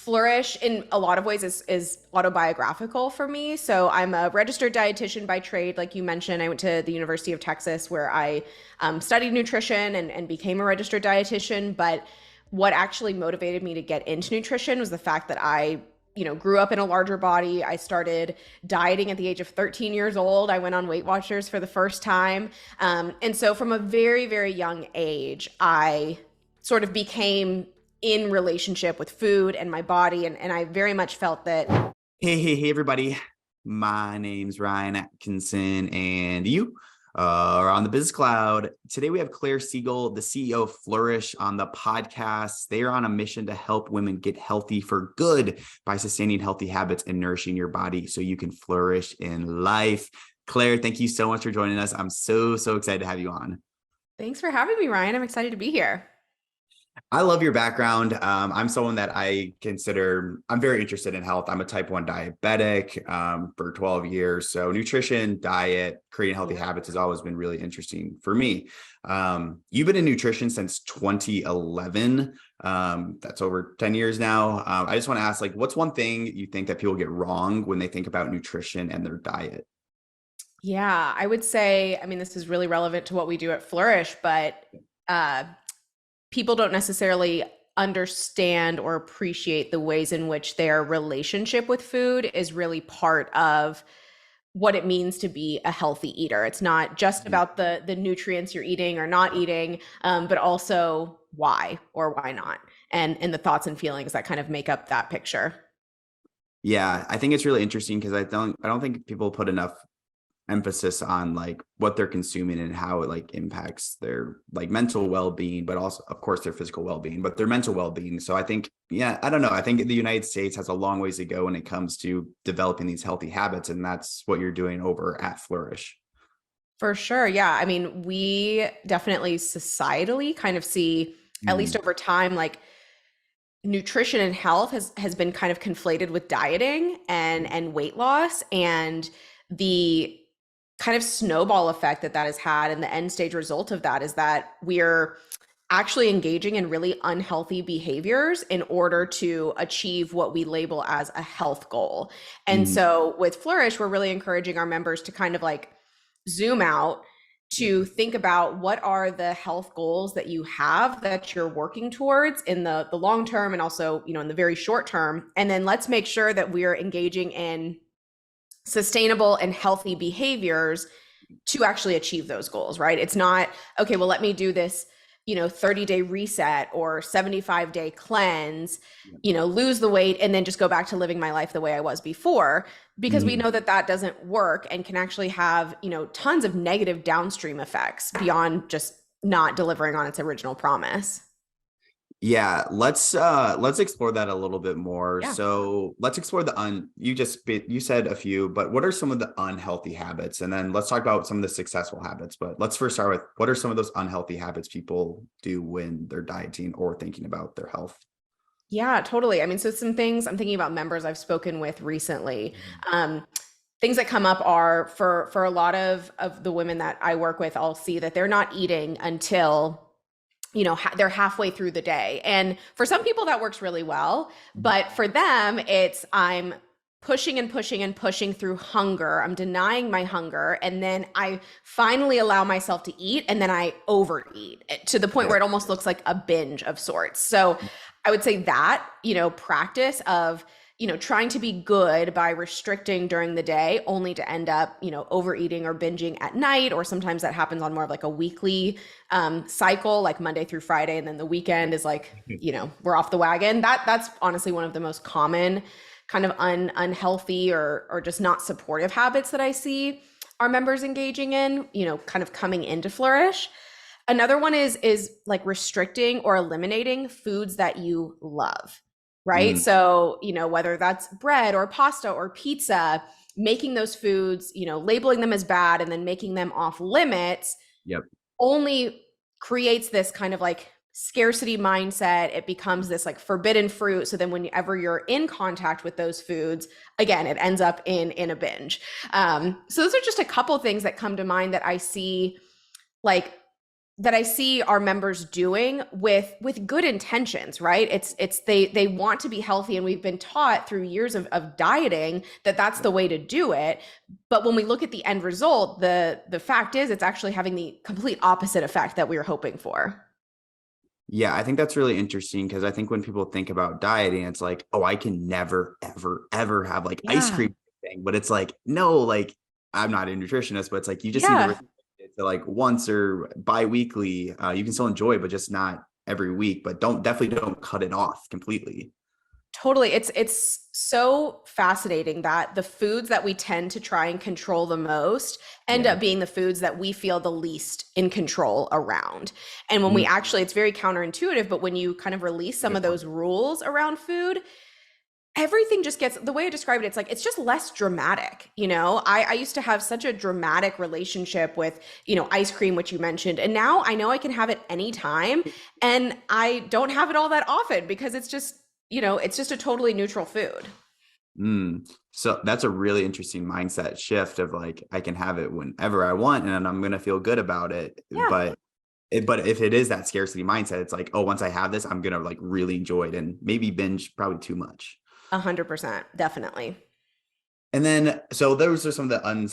Flourish in a lot of ways is autobiographical for me. So I'm a registered dietitian by trade. Like you mentioned, I went to the University of Texas where I studied nutrition and became a registered dietitian. But what actually motivated me to get into nutrition was the fact that I grew up in a larger body. I started dieting at the age of 13 years old. I went on Weight Watchers for the first time. And so from a very, very young age, I sort of became in relationship with food and my body. And I very much felt that. Hey, everybody. My name's Ryan Atkinson, and you are on the Business Cloud. Today, we have Claire Siegel, the CEO of Flourish, on the podcast. They are on a mission to help women get healthy for good by sustaining healthy habits and nourishing your body so you can flourish in life. Claire, thank you so much for joining us. I'm so excited to have you on. Thanks for having me, Ryan. I'm excited to be here. I love your background. I'm someone that I'm very interested in health. I'm a type 1 diabetic for 12 years. So nutrition, diet, creating healthy habits has always been really interesting for me. You've been in nutrition since 2011. That's over 10 years now. I just want to ask, what's one thing you think that people get wrong when they think about nutrition and their diet? Yeah, I would say, I mean, this is really relevant to what we do at Flourish, but people don't necessarily understand or appreciate the ways in which their relationship with food is really part of what it means to be a healthy eater. It's not just about the nutrients you're eating or not eating, but also why or why not, and the thoughts and feelings that kind of make up that picture. Yeah, I think it's really interesting because I don't think people put enough emphasis on what they're consuming and how it impacts their mental well-being, but also of course their physical well-being, but their mental well-being. So I think, I don't know. I think the United States has a long ways to go when it comes to developing these healthy habits. And that's what you're doing over at Flourish. For sure. Yeah. I mean, we definitely societally kind of see, at least over time, nutrition and health has been kind of conflated with dieting and weight loss, and the kind of snowball effect that has had, and the end stage result of that is that we're actually engaging in really unhealthy behaviors in order to achieve what we label as a health goal. And so with Flourish, we're really encouraging our members to kind of zoom out to think about what are the health goals that you have that you're working towards in the long term, and also, in the very short term. And then let's make sure that we're engaging in sustainable and healthy behaviors to actually achieve those goals, right? It's not, okay, well, let me do this, 30-day reset or 75-day cleanse, lose the weight and then just go back to living my life the way I was before, because we know that doesn't work and can actually have, tons of negative downstream effects beyond just not delivering on its original promise. Yeah, let's explore that a little bit more. Yeah. So let's explore you said a few, but what are some of the unhealthy habits? And then let's talk about some of the successful habits. But let's first start with, what are some of those unhealthy habits people do when they're dieting or thinking about their health? Yeah, totally. I mean, so some things I'm thinking about members I've spoken with recently. Things that come up are for a lot of the women that I work with, I'll see that they're not eating until they're halfway through the day. And for some people that works really well, but for them, it's I'm pushing and pushing and pushing through hunger. I'm denying my hunger. And then I finally allow myself to eat. And then I overeat to the point where it almost looks like a binge of sorts. So I would say that, practice of, trying to be good by restricting during the day only to end up, overeating or binging at night. Or sometimes that happens on more of a weekly cycle, like Monday through Friday. And then the weekend is we're off the wagon. That's honestly one of the most common kind of unhealthy or just not supportive habits that I see our members engaging in, kind of coming into Flourish. Another one is restricting or eliminating foods that you love. Right. So, whether that's bread or pasta or pizza, making those foods, labeling them as bad and then making them off limits only creates this kind of scarcity mindset. It becomes this forbidden fruit. So then whenever you're in contact with those foods, again, it ends up in a binge. So those are just a couple things that come to mind that I see that I see our members doing with good intentions, right? It's they want to be healthy, and we've been taught through years of dieting that that's the way to do it. But when we look at the end result, the fact is it's actually having the complete opposite effect that we were hoping for. Yeah, I think that's really interesting because I think when people think about dieting, it's like, oh, I can never, ever, ever have like ice Yeah. cream thing. But it's like, no, like I'm not a nutritionist, but it's like you just need to Yeah. restrict it to like once or bi-weekly. You can still enjoy, but just not every week. But definitely don't cut it off completely. Totally. It's so fascinating that the foods that we tend to try and control the most end Yeah. up being the foods that we feel the least in control around. And when we Mm, actually, it's very counterintuitive, but when you kind of release some good of point. those rules around food, everything just gets, the way I described it, it's like it's just less dramatic. I used to have such a dramatic relationship with, ice cream, which you mentioned, and now I know I can have it anytime, and I don't have it all that often because it's just a totally neutral food. So that's a really interesting mindset shift of like I can have it whenever I want and I'm gonna feel good about it. Yeah. But if it is that scarcity mindset, it's like, oh, once I have this, I'm gonna like really enjoy it and maybe binge probably too much. 100%, definitely. And then so those are some of the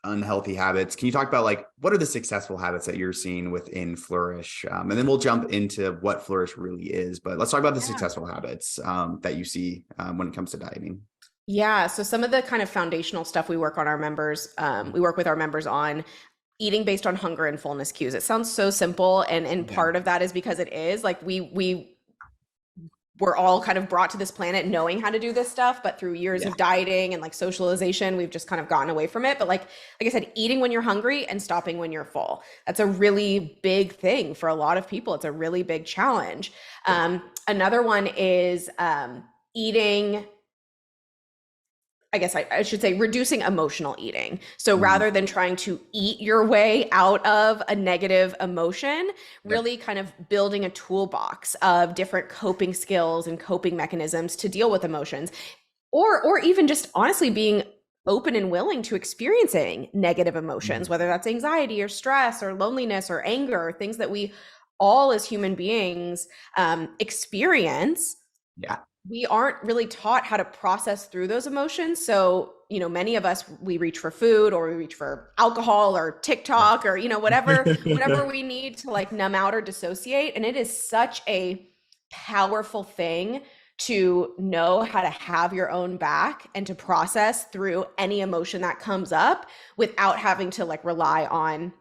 unhealthy habits. Can you talk about like what are the successful habits that you're seeing within Flourish? And then we'll jump into what Flourish really is. But let's talk about the Yeah. successful habits that you see when it comes to dieting. Yeah. So some of the kind of foundational stuff we work with our members on eating based on hunger and fullness cues. It sounds so simple, and Yeah. part of that is because it is like we're all kind of brought to this planet knowing how to do this stuff, but through years Yeah. of dieting and like socialization, we've just kind of gotten away from it. But like I said, eating when you're hungry and stopping when you're full. That's a really big thing for a lot of people. It's a really big challenge. Yeah. Another one is eating, I guess I should say reducing emotional eating. So Mhm. rather than trying to eat your way out of a negative emotion, Yep. really kind of building a toolbox of different coping skills and coping mechanisms to deal with emotions, or even just honestly being open and willing to experiencing negative emotions, Mhm. whether that's anxiety or stress or loneliness or anger, things that we all as human beings experience. Yeah. We aren't really taught how to process through those emotions. So, many of us, we reach for food or we reach for alcohol or TikTok or, whatever we need to like numb out or dissociate. And it is such a powerful thing to know how to have your own back and to process through any emotion that comes up without having to like rely on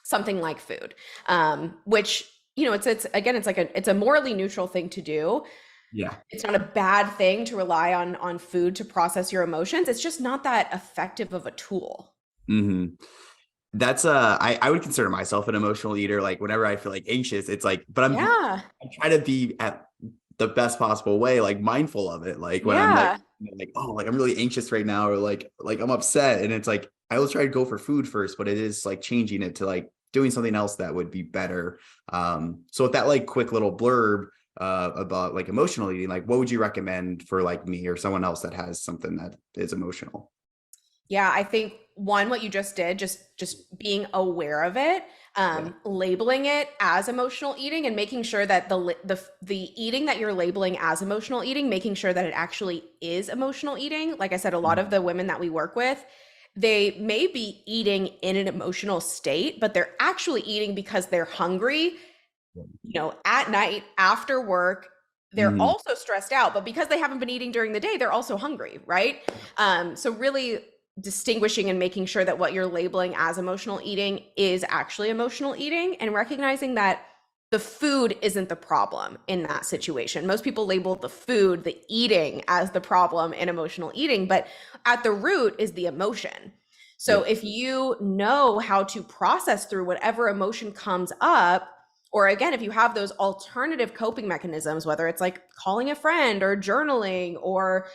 something like food. Which, it's again, it's a morally neutral thing to do. Yeah. It's not a bad thing to rely on food to process your emotions. It's just not that effective of a tool. Hmm. That's I would consider myself an emotional eater. Like whenever I feel like anxious, it's like, but Yeah. I try to be at the best possible way, like mindful of it. Like when I'm like, Yeah. like, oh, like I'm really anxious right now, or like I'm upset. And it's like I always try to go for food first, but it is like changing it to like doing something else that would be better. So with that like quick little blurb about like emotional eating, like what would you recommend for like me or someone else that has something that is emotional? Yeah, I think one, what you just did, just being aware of it, Yeah. labeling it as emotional eating, and making sure that the eating that you're labeling as emotional eating, making sure that it actually is emotional eating. Like I said, a lot of the women that we work with, they may be eating in an emotional state, but they're actually eating because they're hungry, at night after work. They're Hmm. also stressed out, but because they haven't been eating during the day, they're also hungry, right? So really distinguishing and making sure that what you're labeling as emotional eating is actually emotional eating, and recognizing that the food isn't the problem in that situation. Most people label the food, the eating, as the problem in emotional eating, but at the root is the emotion. So Yep. if you know how to process through whatever emotion comes up, or again, if you have those alternative coping mechanisms, whether it's like calling a friend or journaling or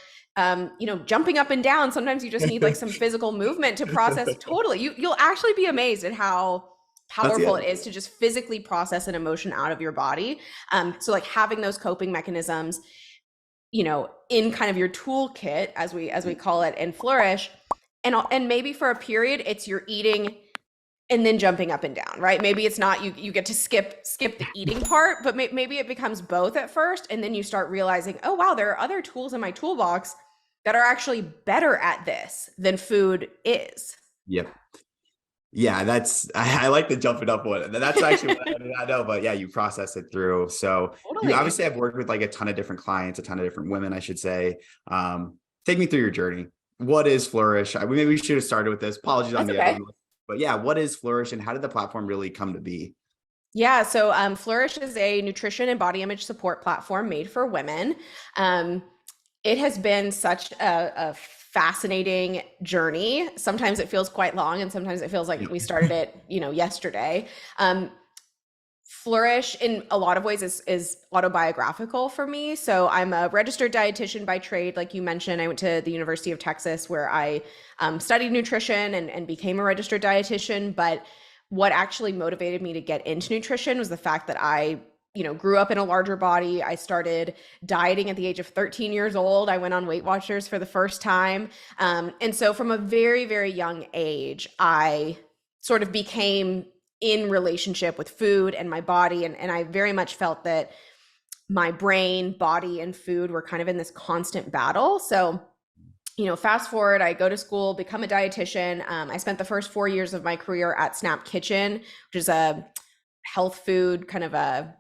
jumping up and down. Sometimes you just need like some physical movement to process. Totally, you'll actually be amazed at how That's powerful yeah. it is to just physically process an emotion out of your body. So like having those coping mechanisms, in kind of your toolkit, as we call it in Flourish, and maybe for a period, it's you're eating and then jumping up and down, right? Maybe it's not you get to skip the eating part, but maybe it becomes both at first, and then you start realizing, oh wow, there are other tools in my toolbox that are actually better at this than food is. Yep. Yeah, I like the jumping up one. That's actually what I did not know, but yeah, you process it through. So you Totally. obviously have worked with like a ton of different clients, a ton of different women, I should say. Take me through your journey. What is Flourish? Maybe we should have started with this. Apologies on That's the okay. everyone. But yeah, what is Flourish and how did the platform really come to be? Yeah, so Flourish is a nutrition and body image support platform made for women. Um, it has been such a fascinating journey. Sometimes it feels quite long, and sometimes it feels like we started it, yesterday. Um, Flourish in a lot of ways is autobiographical for me. So I'm a registered dietitian by trade. Like you mentioned, I went to the University of Texas where I studied nutrition and became a registered dietitian. But what actually motivated me to get into nutrition was the fact that I grew up in a larger body. I started dieting at the age of 13 years old. I went on Weight Watchers for the first time. And so from a very, very young age, I sort of became in relationship with food and my body. And I very much felt that my brain, body, and food were kind of in this constant battle. So, fast forward, I go to school, become a dietitian. I spent the first 4 years of my career at Snap Kitchen, which is a health food kind of a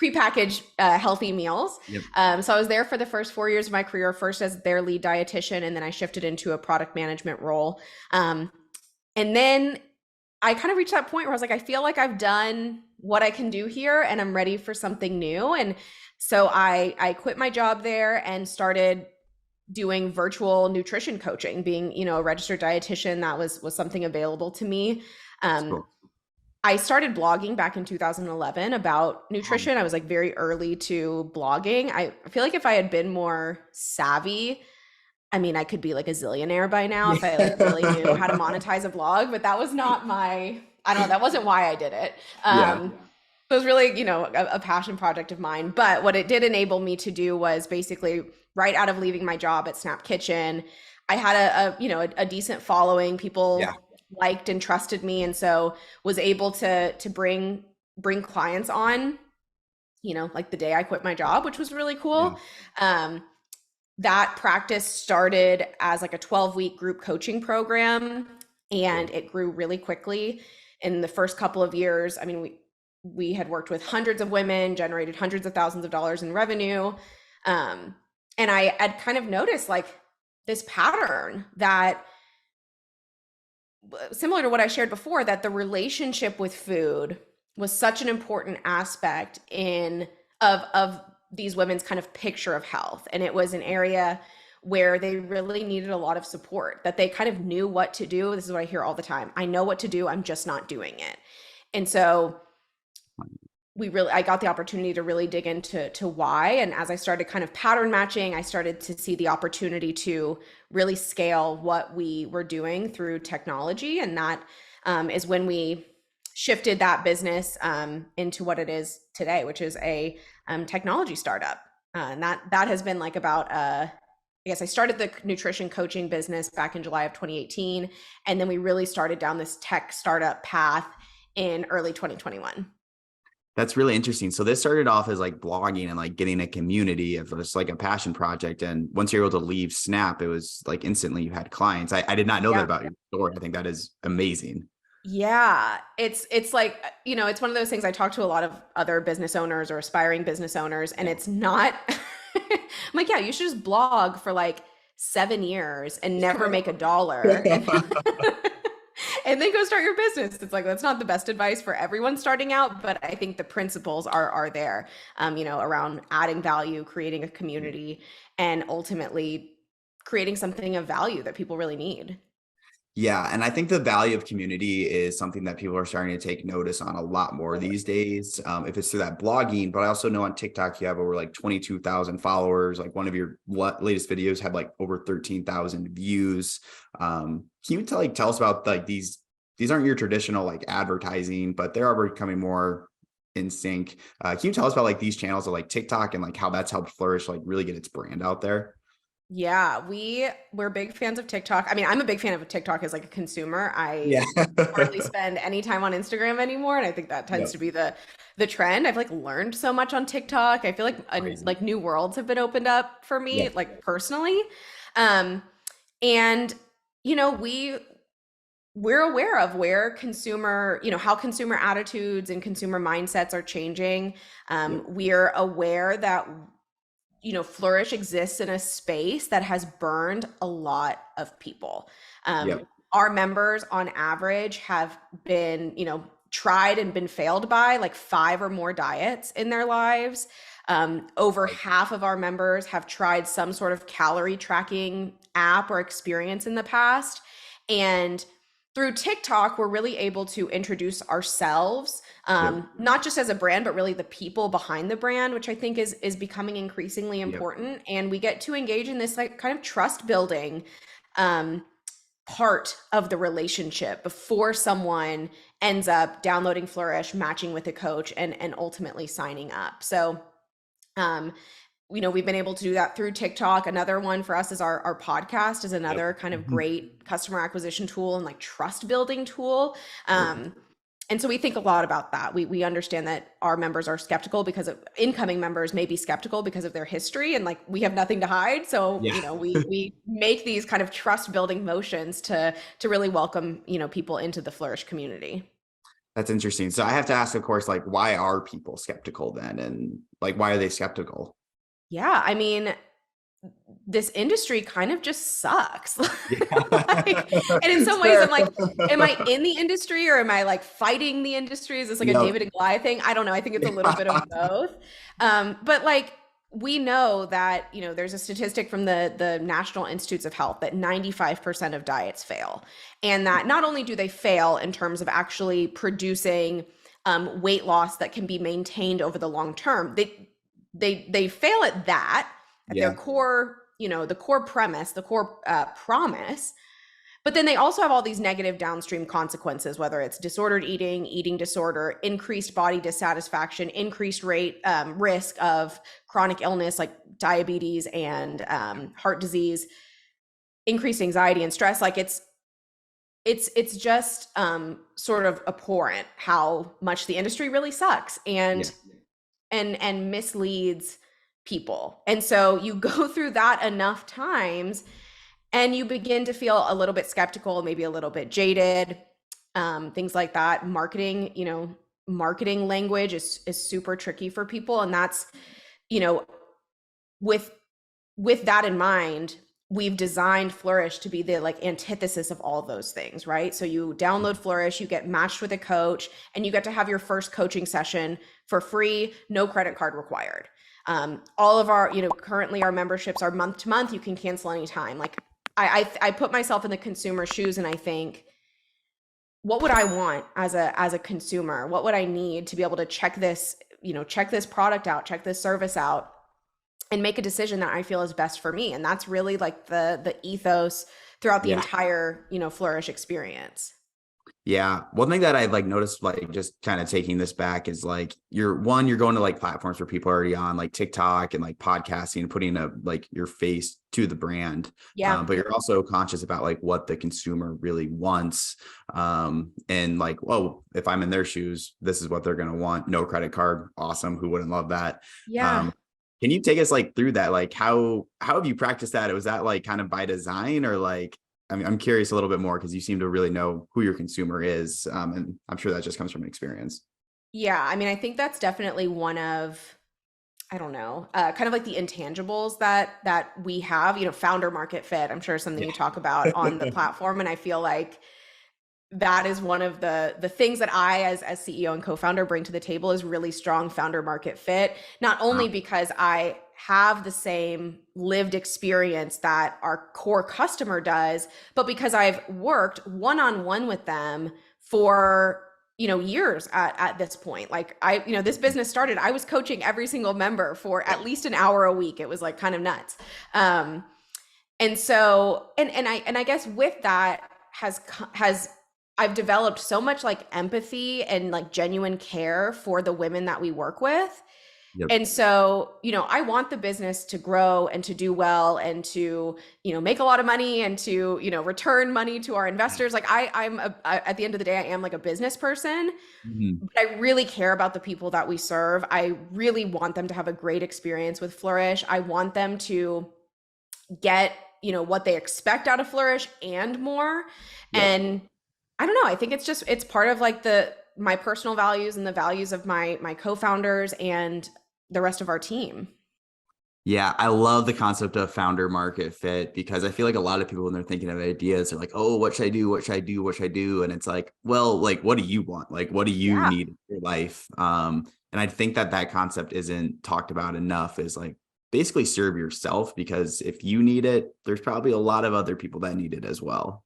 prepackaged healthy meals. Yep. So I was there for the first 4 years of my career, first as their lead dietitian, and then I shifted into a product management role. And then I kind of reached that point where I was like, I feel like I've done what I can do here and I'm ready for something new. And so I quit my job there and started doing virtual nutrition coaching, being, a registered dietitian. That was something available to me. That's Um, cool. I started blogging back in 2011 about nutrition. I was like very early to blogging. I feel like if I had been more savvy, I mean, I could be like a zillionaire by now if I like really knew how to Yeah. monetize a blog, but that was not I don't know, that wasn't why I did it. Yeah. It was really, a passion project of mine. But what it did enable me to do was basically right out of leaving my job at Snap Kitchen, I had a decent following. Yeah. People liked and trusted me, and so was able to bring clients on, like the day I quit my job, which was really Yeah. cool. Um, that practice started as like a 12-week group coaching program, and Cool. it grew really quickly. In the first couple of years, I mean, we had worked with hundreds of women, generated hundreds of thousands of dollars in revenue. And I had kind of noticed like this pattern that, similar to what I shared before, that the relationship with food was such an important aspect of these women's kind of picture of health. And it was an area where they really needed a lot of support, that they kind of knew what to do. This is what I hear all the time. I know what to do, I'm just not doing it. And so I got the opportunity to really dig into why. And as I started kind of pattern matching, I started to see the opportunity to really scale what we were doing through technology. And that is when we shifted that business into what it is today, which is a technology startup. And that has been like about I guess I started the nutrition coaching business back in July of 2018. And then we really started down this tech startup path in early 2021. That's really interesting. So this started off as like blogging and like getting a community of just like a passion project. And once you're able to leave Snap, it was like instantly you had clients. I did not know that Yeah. about your story. I think that is amazing. Yeah, it's like, it's one of those things. I talk to a lot of other business owners or aspiring business owners, and it's not I'm like, yeah, you should just blog for like 7 years and never make a dollar and and then go start your business. It's like that's not the best advice for everyone starting out, but I think the principles are there, around adding value, creating a community, and ultimately creating something of value that people really need. Yeah. And I think the value of community is something that people are starting to take notice on a lot more these days. If it's through that blogging, but I also know on TikTok, you have over like 22,000 followers. Like one of your latest videos had like over 13,000 views. Can you tell us about like these aren't your traditional like advertising, but they are becoming more in sync. Can you tell us about like these channels of like TikTok and like how that's helped Flourish, like really get its brand out there? Yeah, we're big fans of TikTok. I mean, I'm a big fan of TikTok as like a consumer. I Yeah. hardly spend any time on Instagram anymore, and I think that tends Yep. to be the trend. I've like learned so much on TikTok. I feel like Crazy. like new worlds have been opened up for me, Yeah. like personally. Um, and you know, we're aware of where consumer, you know, how consumer attitudes and consumer mindsets are changing. Yep. We're aware that, you know, Flourish exists in a space that has burned a lot of people. Yep. Our members on average have been, you know, tried and been failed by like 5 or more diets in their lives. Over half of our members have tried some sort of calorie tracking app or experience in the past. And through TikTok, we're really able to introduce ourselves, Yep. not just as a brand, but really the people behind the brand, which I think is becoming increasingly Yep. important. And we get to engage in this like kind of trust building um, part of the relationship before someone ends up downloading Flourish, matching with a coach, and ultimately signing up. So um, you know, we've been able to do that through TikTok. Another one for us is our podcast is Yep. another kind of Mhm. great customer acquisition tool and like trust building tool. Yep. And so we think a lot about that. We understand that our members are skeptical because of incoming members may be skeptical because of their history, and like we have nothing to hide. So, Yeah. you know, we make these kind of trust building motions to really welcome, you know, people into the Flourish community. That's interesting. So I have to ask, of course, like, why are people skeptical then? And like, why are they skeptical? Yeah, I mean, this industry kind of just sucks. Yeah. Like, and in It's some ways, I'm fair. like, am I in the industry or am I like fighting the industry? Is this like a Yep. David and Goliath thing? I don't know. I think it's a little bit of both. But like, we know that, you know, there's a statistic from the National Institutes of Health that 95% of diets fail. And that not only do they fail in terms of actually producing weight loss that can be maintained over the long term, they fail at that, at their Yeah. core, you know, the core premise, the core promise. But then they also have all these negative downstream consequences, whether it's disordered eating, eating disorder, increased body dissatisfaction, increased rate risk of chronic illness like diabetes and heart disease, increased anxiety and stress. Like it's just sort of abhorrent how much the industry really sucks Yeah. and misleads people. And so you go through that enough times and you begin to feel a little bit skeptical, maybe a little bit jaded, things like that. Marketing, you know, marketing language is super tricky for people, and that's, you know, with with that in mind, we've designed Flourish to be the like antithesis of all those things, right? So you download Flourish, you get matched with a coach, and you get to have your first coaching session for free, no credit card required. All of our, you know, currently our memberships are month to month. You can cancel anytime. Like I put myself in the consumer shoes, and I think, what would I want as a consumer? What would I need to be able to check this, you know, check this product out, check this service out, and make a decision that I feel is best for me? And that's really like the ethos throughout the Yeah. entire, you know, Flourish experience. Yeah. One thing that I've like noticed, like just kind of taking this back is like you're going to like platforms where people are already on like TikTok and like podcasting, putting a like your face to the brand. Yeah. But you're also conscious about like what the consumer really wants. And like, oh, if I'm in their shoes, this is what they're gonna want. No credit card. Awesome. Who wouldn't love that? Yeah. Um, can you take us like through that? Like how have you practiced that? Was that like kind of by design or like I mean, I'm curious a little bit more because you seem to really know who your consumer is. And I'm sure that just comes from experience. Yeah. I mean, I think that's definitely one of, I don't know, kind of like the intangibles that we have, you know, founder market fit. I'm sure something Yeah. you talk about on the platform. And I feel like that is one of the things that I as CEO and co-founder bring to the table is really strong founder market fit, not Wow. only because I have the same lived experience that our core customer does, but because I've worked one-on-one with them for, you know, years at this point. Like you know, this business started, I was coaching every single member for Yeah. at least an hour a week. It was like kind of nuts. Um, and so and I guess with that has I've developed so much like empathy and like genuine care for the women that we work with, Yep. And so, I want the business to grow and to do well and to, make a lot of money and to, return money to our investors. Like at the end of the day, I am like a business person, Mhm. but I really care about the people that we serve. I really want them to have a great experience with Flourish. I want them to get, what they expect out of Flourish and more. Yep. And I don't know, I think it's part of like my personal values and the values of my co-founders and the rest of our team. Yeah, I love the concept of founder market fit because I feel like a lot of people when they're thinking of ideas are like, oh, what should I do? What should I do? What should I do? And it's like, well, like, what do you want? Like, what do you Yeah, need in your life? And I think that that concept isn't talked about enough is like basically serve yourself because if you need it, there's probably a lot of other people that need it as well.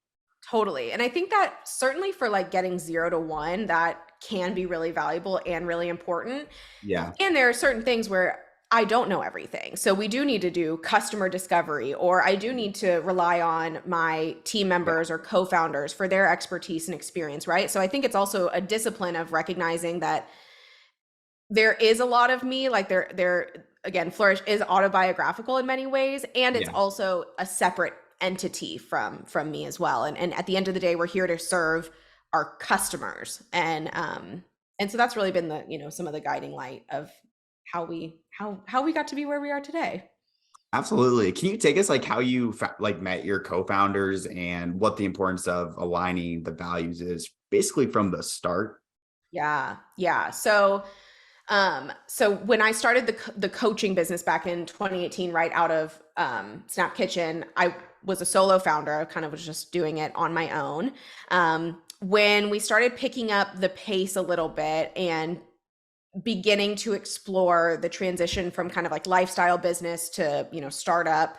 totally. And I think that certainly for like getting 0 to 1, that can be really valuable and really important. Yeah. And there are certain things where I don't know everything. So we do need to do customer discovery, or I do need to rely on my team Yeah. members or co-founders for their expertise and experience, right? So I think it's also a discipline of recognizing that there is a lot of me, like there again, Flourish is autobiographical in many ways, and it's Yeah. also a separate entity from me as well. And at the end of the day, we're here to serve our customers. And so that's really been the, some of the guiding light of how we got to be where we are today. Absolutely. Can you take us like how you like met your co-founders and what the importance of aligning the values is basically from the start? Yeah. Yeah. So when I started the coaching business back in 2018, right out of Snap Kitchen, I was a solo founder. I kind of was just doing it on my own. When we started picking up the pace a little bit and beginning to explore the transition from kind of like lifestyle business to, startup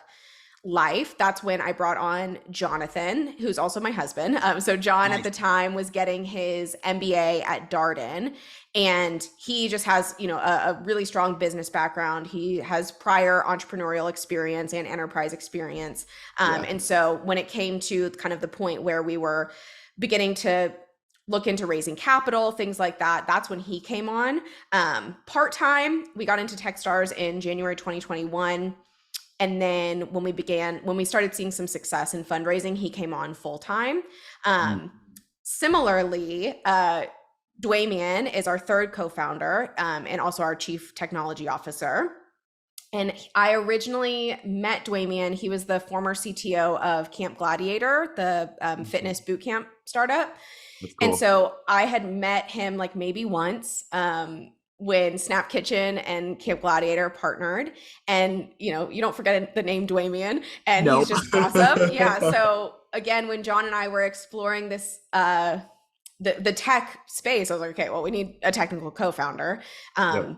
life, that's when I brought on Jonathan, who's also my husband. So John at Nice. the time was getting his MBA at Darden, and he just has, a really strong business background. He has prior entrepreneurial experience and enterprise experience. Yeah. And so when it came to kind of the point where we were beginning to look into raising capital, things like that, that's when he came on. Part-time, we got into Techstars in January 2021. And then when we started seeing some success in fundraising, he came on full time. Mm. Similarly, Dwaymian is our third co-founder, and also our chief technology officer. And I originally met Dwaymian. He was the former CTO of Camp Gladiator, the fitness boot camp startup. That's And cool. so I had met him like maybe once, when Snap Kitchen and Camp Gladiator partnered. And, you don't forget the name Dwaymian, and No. he's just awesome. Yeah. So again, when John and I were exploring this, the tech space, I was like, okay, well, we need a technical co-founder. Yep.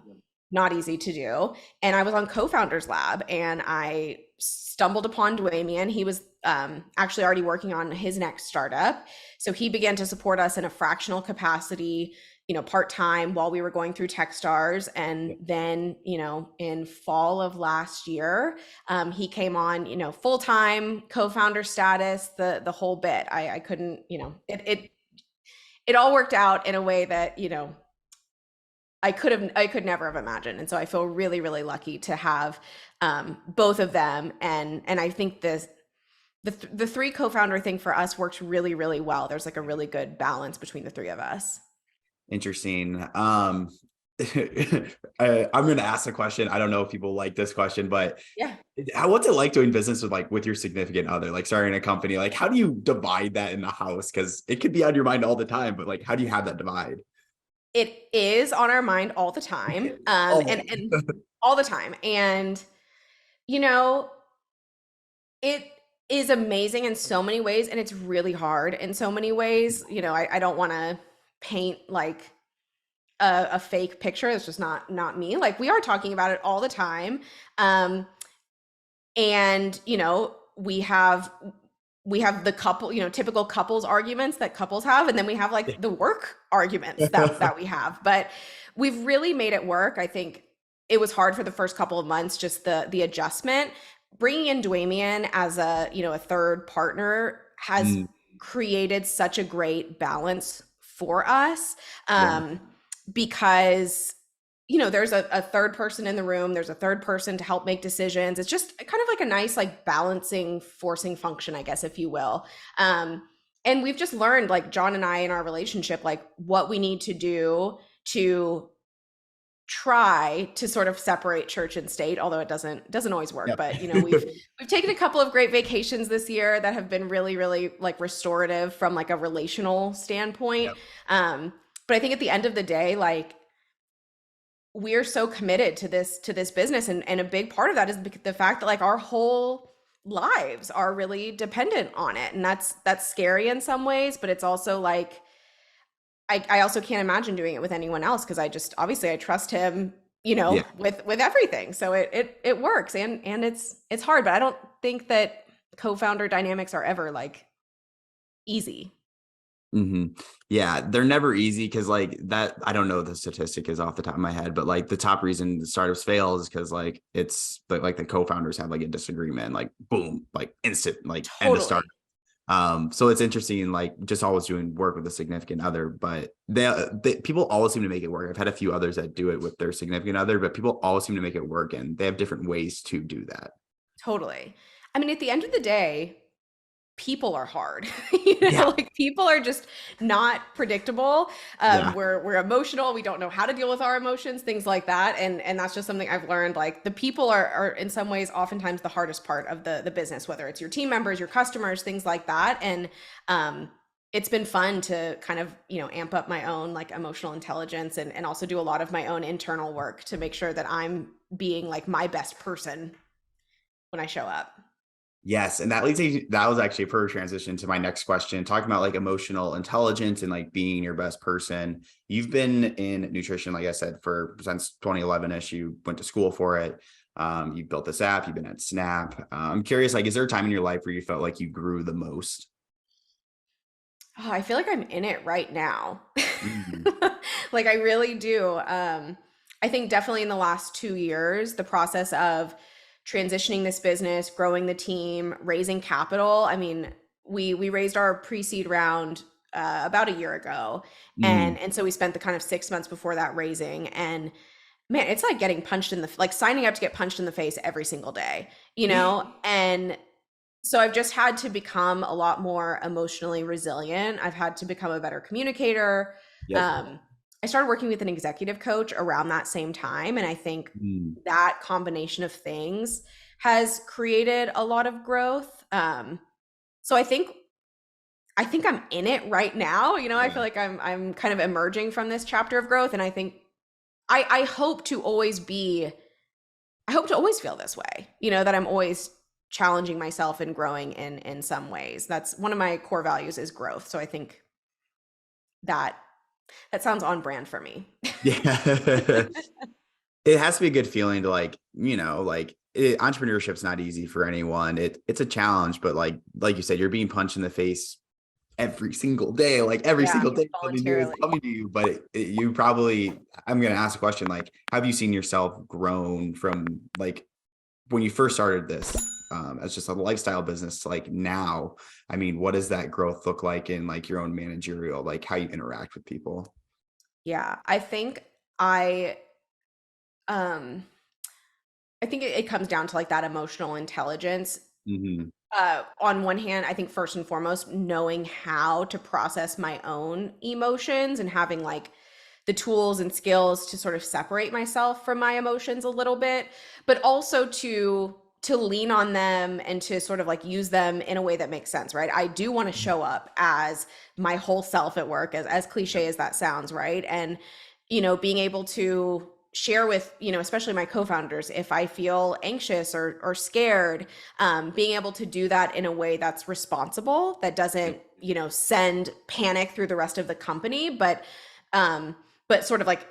Not easy to do. And I was on Co-Founders Lab, and I stumbled upon Dwaymian. He was actually already working on his next startup. So he began to support us in a fractional capacity, part-time while we were going through Techstars. And Yep. then, in fall of last year, he came on, full-time co-founder status, the whole bit. I couldn't, it all worked out in a way that, I could never have imagined. And so I feel really, really lucky to have both of them. And I think the three co-founder thing for us works really, really well. There's like a really good balance between the three of us. Interesting. I'm going to ask a question. I don't know if people like this question, but Yeah. what's it like doing business with your significant other, like starting a company? Like, how do you divide that in the house? Because it could be on your mind all the time, but like, how do you have that divide? It is on our mind all the time. Oh, And all the time. And, you know, it is amazing in so many ways, and it's really hard in so many ways. I don't want to paint like a fake picture. It's just not me. Like, we are talking about it all the time. And we have the couple, typical couples arguments that couples have, and then we have like the work arguments that we have. But we've really made it work. I think it was hard for the first couple of months, just the adjustment. Bringing in Dwaymian as a third partner has Mm, created such a great balance for us, yeah. because there's a third person in the room, there's a third person to help make decisions. It's just kind of like a nice, like balancing, forcing function, I guess, if you will. And we've just learned, like John and I in our relationship, like what we need to do to try to sort of separate church and state, although it doesn't always work. Yep. But we've taken a couple of great vacations this year that have been really, really like restorative from like a relational standpoint. Yep. But I think at the end of the day, like we're so committed to this business, and a big part of that is the fact that like our whole lives are really dependent on it, and that's scary in some ways, but it's also like I also can't imagine doing it with anyone else because I just obviously I trust him, Yeah. with everything. So it works, and it's hard, but I don't think that co-founder dynamics are ever like easy. hmm Yeah, they're never easy because like that, I don't know the statistic is off the top of my head, but like the top reason the startups fail is because like it's like the co-founders have like a disagreement, like boom, like instant, like end of start. Totally. So it's interesting, like just always doing work with a significant other, but they people always seem to make it work. I've had a few others that do it with their significant other, but people always seem to make it work, and they have different ways to do that. Totally. I mean, at the end of the day, people are hard. Yeah, Like people are just not predictable. yeah, We're emotional. We don't know how to deal with our emotions, things like that. And that's just something I've learned. Like the people are in some ways oftentimes the hardest part of the business, whether it's your team members, your customers, things like that. And it's been fun to kind of, amp up my own like emotional intelligence, and also do a lot of my own internal work to make sure that I'm being like my best person when I show up. yes. And that leads me, that was actually a perfect transition to my next question, talking about like emotional intelligence and like being your best person. You've been in nutrition, like I said, for since 2011ish. You went to school for it. You built this app. You've been at Snap. I'm curious, like, is there a time in your life where you felt like you grew the most? Oh, I feel like I'm in it right now. Mhm. Like I really do. I think definitely in the last 2 years, the process of transitioning this business, growing the team, raising capital. I mean, we raised our pre-seed round about a year ago, Mm. and so we spent the kind of 6 months before that raising. And man, it's like getting punched in the like signing up to get punched in the face every single day, and so I've just had to become a lot more emotionally resilient. I've had to become a better communicator. Yep. Um, I started working with an executive coach around that same time. And I think Mm. that combination of things has created a lot of growth. So I think I'm in it right now. I feel Yeah. like I'm kind of emerging from this chapter of growth. And I think I hope to always be I hope to always feel this way, that I'm always challenging myself and growing in some ways. That's one of my core values is growth. So I think that that sounds on brand for me. Yeah. It has to be a good feeling to like, entrepreneurship's not easy for anyone. It's a challenge, but like you said, you're being punched in the face every single day, like every Yeah, single day something new is voluntarily. coming to you. But you probably, I'm going to ask a question, like, have you seen yourself grown from like when you first started this as just a lifestyle business to like now? I mean, what does that growth look like in like your own managerial, like how you interact with people? Yeah, I um I think it comes down to like that emotional intelligence. Hmm. On one hand, I think first and foremost, knowing how to process my own emotions and having like the tools and skills to sort of separate myself from my emotions a little bit, but also to lean on them and to sort of like use them in a way that makes sense, right? I do want to show up as my whole self at work, as Yep. cliche as that sounds, right? And being able to share with especially my co-founders if I feel anxious or scared, being able to do that in a way that's responsible, that doesn't Yep. send panic through the rest of the company, um but sort of like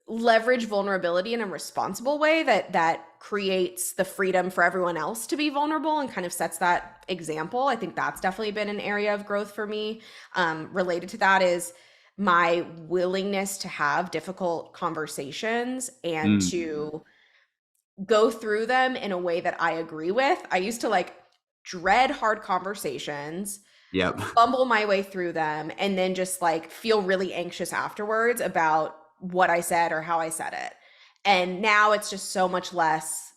leverage vulnerability in a responsible way that creates the freedom for everyone else to be vulnerable and kind of sets that example. I think that's definitely been an area of growth for me. Related to that is my willingness to have difficult conversations and Mm. to go through them in a way that I agree with. I used to like dread hard conversations, Yep. fumble my way through them, and then just like feel really anxious afterwards about what I said or how I said it. And now it's just so much less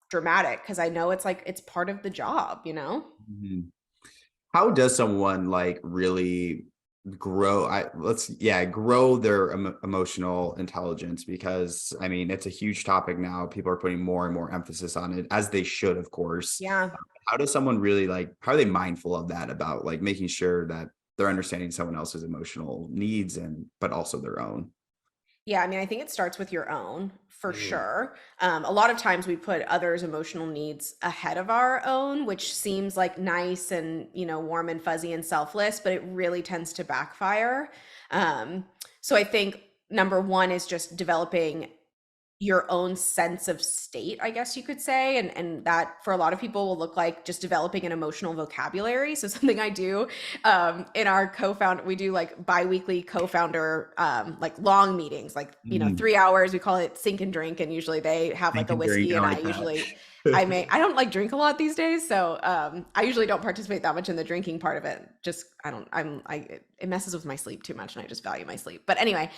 dramatic because I know it's like it's part of the job, you know? Mhm. How does someone like really grow grow their emotional intelligence? Because I mean, it's a huge topic now. People are putting more and more emphasis on it, as they should, of course. Yeah. How does someone really like, how are they mindful of that, about like making sure that they're understanding someone else's emotional needs and but also their own? Yeah, I mean, I think it starts with your own for Mm. sure. A lot of times we put others' emotional needs ahead of our own, which seems like nice and, warm and fuzzy and selfless, but it really tends to backfire. So I think number one is just developing your own sense of state, I guess you could say. And that for a lot of people will look like just developing an emotional vocabulary. So something I do in our co-founder, we do like bi-weekly co-founder like long meetings, like, Mm. 3 hours, we call it sink and drink. And usually they have like Think a and drink. whiskey I and like that. I don't like drink a lot these days. So I usually don't participate that much in the drinking part of it. Just, I don't, it messes with my sleep too much and I just value my sleep. But anyway,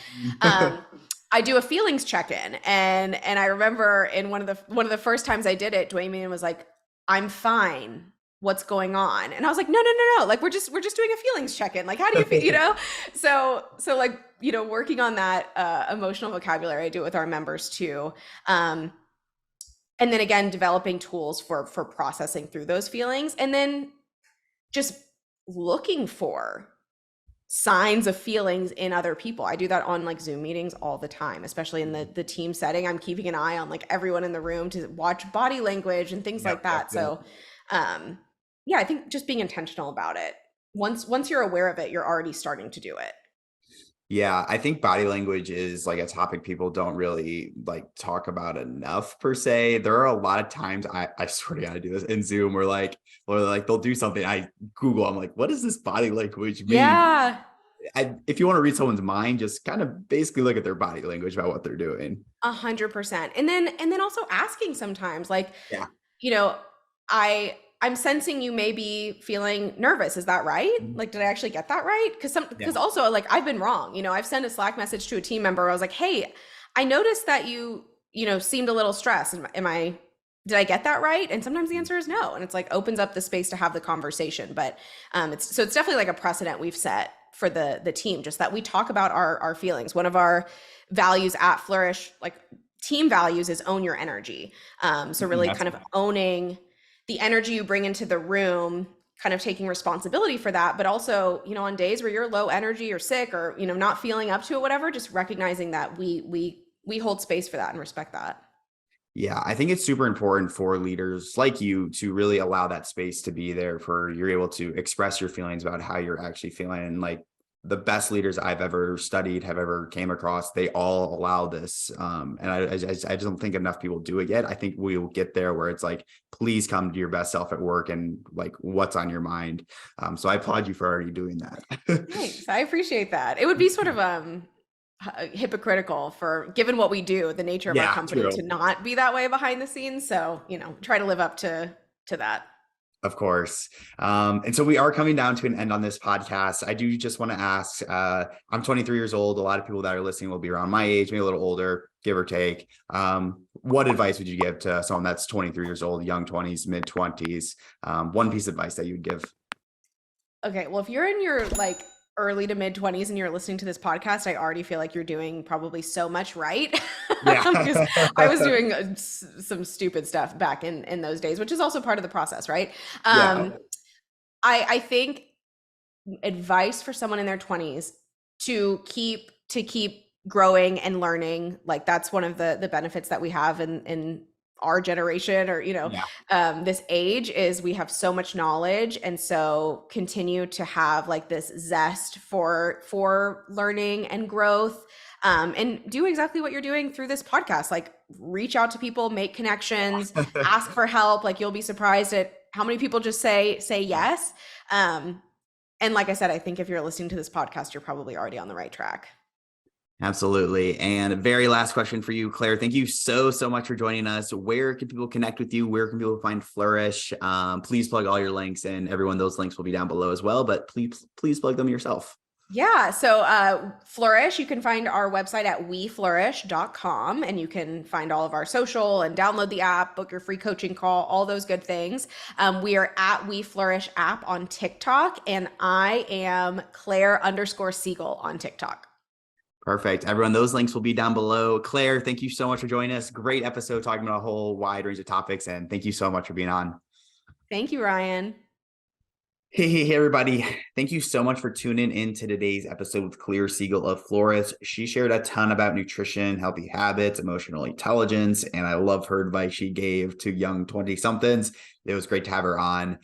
I do a feelings check-in, and I remember in one of the first times I did it, Dwayne was like, "I'm fine. What's going on?" And I was like, "No, no, no, no. Like we're just doing a feelings check-in. Like how do you feel? So like working on that emotional vocabulary, I do it with our members too, and then again developing tools for processing through those feelings, and then just looking for signs of feelings in other people. I do that on like Zoom meetings all the time, especially in the team setting. I'm keeping an eye on like everyone in the room to watch body language and things Yep, like yep, that. yep. So, yeah, I think just being intentional about it. Once you're aware of it, you're already starting to do it. Yeah, I think body language is like a topic people don't really like talk about enough per se. There are a lot of times I swear to God, I do this in Zoom where like they'll do something. I Google, I'm like, what does this body language mean? Yeah, If you want to read someone's mind, just kind of basically look at their body language about what they're doing. 100%. And then also asking sometimes, like, Yeah. you know, I'm sensing you may be feeling nervous. Is that right? Mhm. Like, did I actually get that right? Because Yeah. also like I've been wrong. I've sent a Slack message to a team member. I was like, hey, I noticed that you seemed a little stressed. Did I get that right? And sometimes the answer is no. And it's like opens up the space to have the conversation. But it's definitely like a precedent we've set for the team, just that we talk about our feelings. One of our values at Flourish, like team values, is own your energy. So Mhm. really That's kind of owning the energy you bring into the room, kind of taking responsibility for that, but also, on days where you're low energy or sick or, not feeling up to it, whatever, just recognizing that we hold space for that and respect that. Yeah, I think it's super important for leaders like you to really allow that space to be there for you're able to express your feelings about how you're actually feeling. And like the best leaders I've ever studied, have ever came across, they all allow this. And I just don't think enough people do it yet. I think we will get there where it's like, please come to your best self at work and like what's on your mind. So I applaud you for already doing that. Thanks. I appreciate that. It would be sort of hypocritical, for given what we do, the nature of our Yeah, company, true. to not be that way behind the scenes. So, try to live up to that. Of course. And so we are coming down to an end on this podcast. I do just want to ask, I'm 23 years old. A lot of people that are listening will be around my age, maybe a little older, give or take. What advice would you give to someone that's 23 years old, young 20s, mid 20s? One piece of advice that you would give. Okay, well, if you're in your like early to mid 20s and you're listening to this podcast, I already feel like you're doing probably so much right. Yeah. Because I was doing some stupid stuff back in those days, which is also part of the process, right? Yeah. I think advice for someone in their 20s to keep growing and learning, like that's one of the benefits that we have in our generation, or Yeah. this age, is we have so much knowledge, and so continue to have like this zest for learning and growth, and do exactly what you're doing through this podcast. Like reach out to people, make connections, ask for help. Like you'll be surprised at how many people just say yes. And like I said, I think if you're listening to this podcast, you're probably already on the right track. Absolutely. And a very last question for you, Claire. Thank you so much for joining us. Where can people connect with you? Where can people find Flourish? Please plug all your links, and everyone, those links will be down below as well, but please plug them yourself. Yeah. So, Flourish, you can find our website at weflourish.com, and you can find all of our social and download the app, book your free coaching call, all those good things. We are at We Flourish app on TikTok, and I am Claire_Siegel on TikTok. Perfect. Everyone, those links will be down below. Claire, thank you so much for joining us. Great episode talking about a whole wide range of topics. And thank you so much for being on. Thank you, Ryan. Hey, everybody. Thank you so much for tuning in to today's episode with Claire Siegel of Florist. She shared a ton about nutrition, healthy habits, emotional intelligence, and I love her advice she gave to young 20-somethings. It was great to have her on.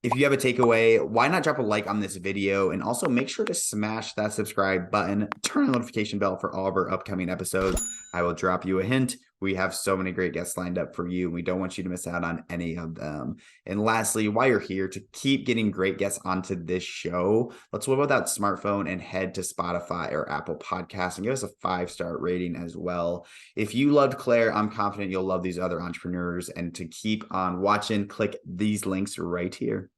If you have a takeaway, why not drop a like on this video, and also make sure to smash that subscribe button, turn on the notification bell for all of our upcoming episodes. I will drop you a hint. We have so many great guests lined up for you. We don't want you to miss out on any of them. And lastly, while you're here, to keep getting great guests onto this show, let's whip out that smartphone and head to Spotify or Apple Podcasts and give us a 5-star rating as well. If you loved Claire, I'm confident you'll love these other entrepreneurs. And to keep on watching, click these links right here.